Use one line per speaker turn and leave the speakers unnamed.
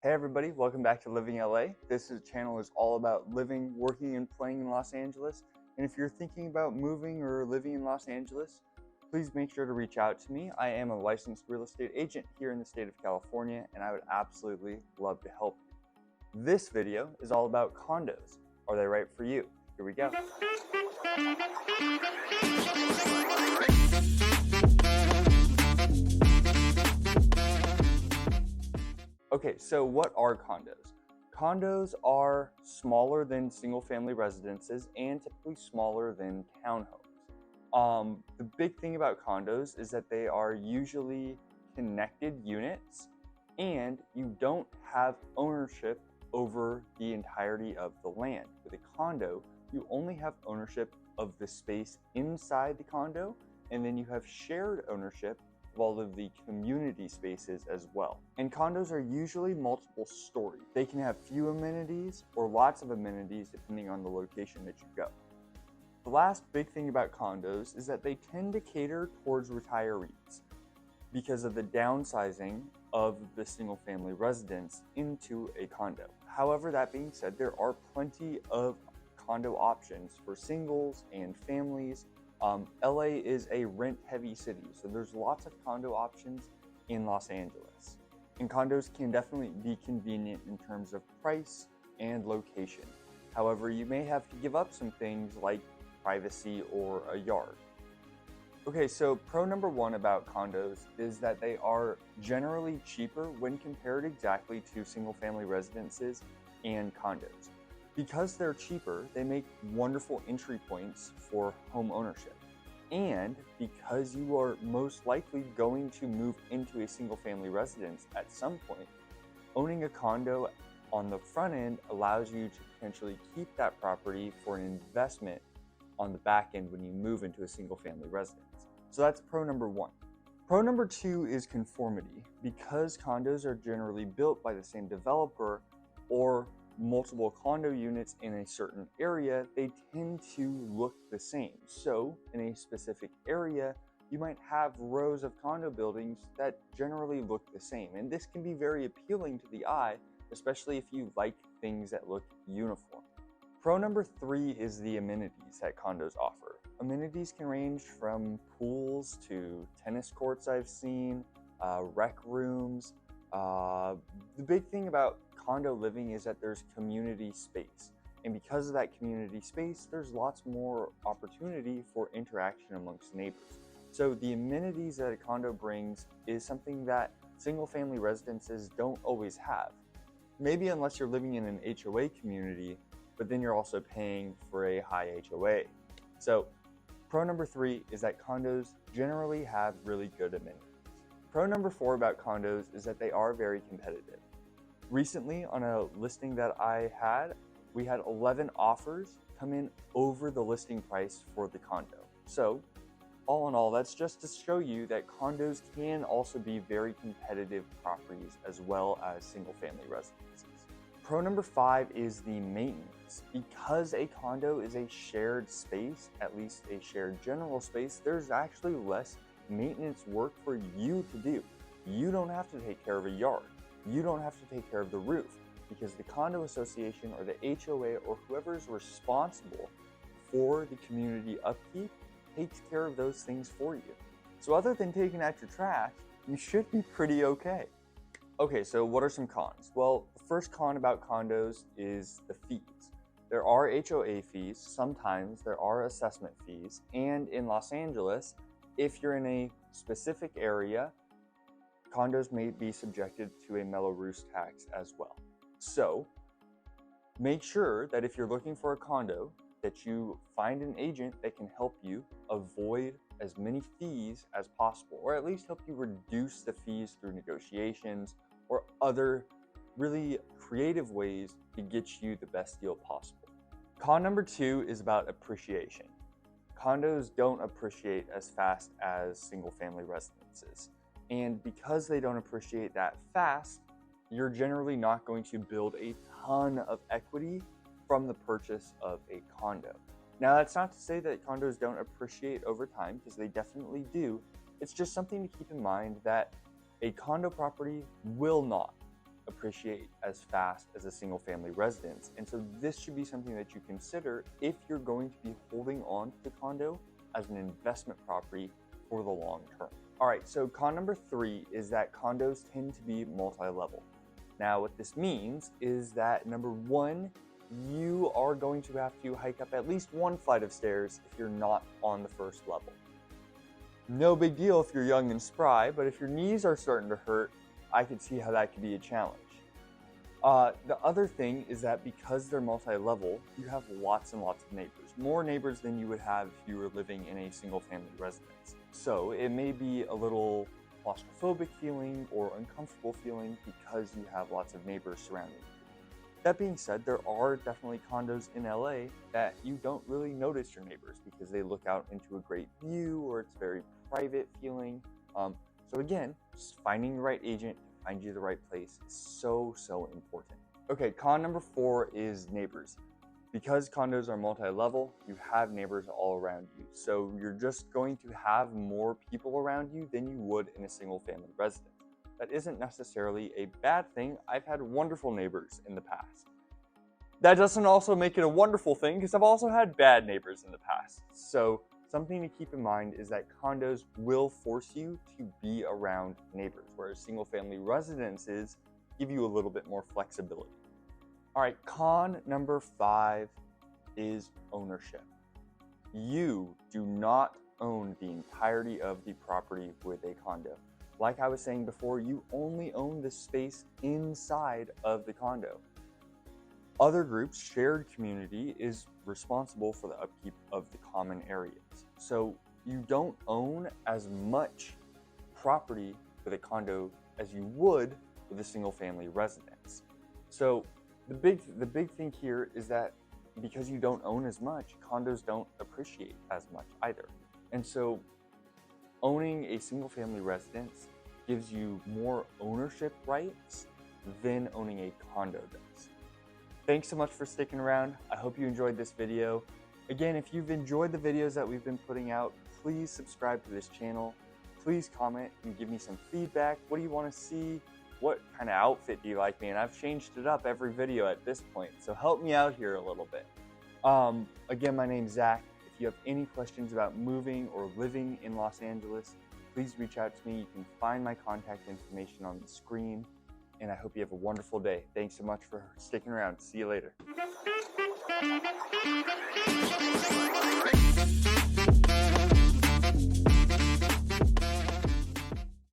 Hey everybody, welcome back to Living LA. This channel is all about living, working, and playing in Los Angeles. And if you're thinking about moving or living in Los Angeles, please make sure to reach out to me. I am a licensed real estate agent here in the state of California, and I would absolutely love to help you. This video is all about condos. Are they right for you? Here we go. Okay, so what are condos? Condos are smaller than single-family residences and typically smaller than townhomes. The big thing about condos is that they are usually connected units and you don't have ownership over the entirety of the land. With a condo, you only have ownership of the space inside the condo, and then you have shared ownership of all of the community spaces as well. And condos are usually multiple story. They can have few amenities or lots of amenities depending on the location that you go. The last big thing about condos is that they tend to cater towards retirees because of the downsizing of the single family residence into a condo. However, that being said, there are plenty of condo options for singles and families. LA is a rent-heavy city, so there's lots of condo options in Los Angeles. And condos can definitely be convenient in terms of price and location. However, you may have to give up some things like privacy or a yard. Okay, so pro number one about condos is that they are generally cheaper when compared exactly to single-family residences and condos. Because they're cheaper, they make wonderful entry points for home ownership. And because you are most likely going to move into a single family residence at some point, owning a condo on the front end allows you to potentially keep that property for an investment on the back end when you move into a single family residence. So that's pro number one. Pro number two is conformity. Because condos are generally built by the same developer or multiple condo units in a certain area, they tend to look the same. So in a specific area, you might have rows of condo buildings that generally look the same. And this can be very appealing to the eye, especially if you like things that look uniform. Pro number three is the amenities that condos offer. Amenities can range from pools to tennis courts I've seen, rec rooms. The big thing about condo living is that there's community space. And because of that community space, there's lots more opportunity for interaction amongst neighbors. So the amenities that a condo brings is something that single family residences don't always have. Maybe unless you're living in an HOA community, but then you're also paying for a high HOA. So pro number three is that condos generally have really good amenities. Pro number four about condos is that they are very competitive. Recently, on a listing that I had, we had 11 offers come in over the listing price for the condo. So all in all, that's just to show you that condos can also be very competitive properties as well as single family residences. Pro number five is the maintenance. Because a condo is a shared space, at least a shared general space, there's actually less maintenance work for you to do. You don't have to take care of a yard. You don't have to take care of the roof because the condo association or the HOA or whoever is responsible for the community upkeep takes care of those things for you. So other than taking out your trash, you should be pretty okay. Okay, so what are some cons? Well, the first con about condos is the fees. There are HOA fees, sometimes there are assessment fees, and in Los Angeles, if you're in a specific area, condos may be subjected to a Mello-Roos tax as well. So make sure that if you're looking for a condo, that you find an agent that can help you avoid as many fees as possible, or at least help you reduce the fees through negotiations or other really creative ways to get you the best deal possible. Con number two is about appreciation. Condos don't appreciate as fast as single family residences. And because they don't appreciate that fast, you're generally not going to build a ton of equity from the purchase of a condo. Now, that's not to say that condos don't appreciate over time, because they definitely do. It's just something to keep in mind that a condo property will not. appreciate as fast as a single family residence. And so this should be something that you consider if you're going to be holding on to the condo as an investment property for the long term. All right, so con number 3 is that condos tend to be multi-level. Now, what this means is that number 1, you are going to have to hike up at least 1 flight of stairs if you're not on the first level. No big deal if you're young and spry, but if your knees are starting to hurt, I could see how that could be a challenge. The other thing is that because they're multi-level, you have lots and lots of neighbors. More neighbors than you would have if you were living in a single family residence. So it may be a little claustrophobic feeling or uncomfortable feeling because you have lots of neighbors surrounding you. That being said, there are definitely condos in LA that you don't really notice your neighbors because they look out into a great view or it's very private feeling. So again, just finding the right agent to find you the right place is so important. Okay, con number 4 is neighbors. Because condos are multi-level, you have neighbors all around you. So you're just going to have more people around you than you would in a single family residence. That isn't necessarily a bad thing. I've had wonderful neighbors in the past. That doesn't also make it a wonderful thing because I've also had bad neighbors in the past. So something to keep in mind is that condos will force you to be around neighbors, whereas single family residences give you a little bit more flexibility. All right, con number 5 is ownership. You do not own the entirety of the property with a condo. Like I was saying before, you only own the space inside of the condo. Other groups, shared community, is responsible for the upkeep of the common areas. So you don't own as much property with a condo as you would with a single family residence. So the big thing here is that because you don't own as much, condos don't appreciate as much either. And so owning a single family residence gives you more ownership rights than owning a condo does. Thanks so much for sticking around. I hope you enjoyed this video. Again, if you've enjoyed the videos that we've been putting out, please subscribe to this channel. Please comment and give me some feedback. What do you want to see? What kind of outfit do you like me? And I've changed it up every video at this point, so help me out here a little bit. Again, my name's Zach. If you have any questions about moving or living in Los Angeles, please reach out to me. You can find my contact information on the screen. And I hope you have a wonderful day. Thanks so much for sticking around. See you later.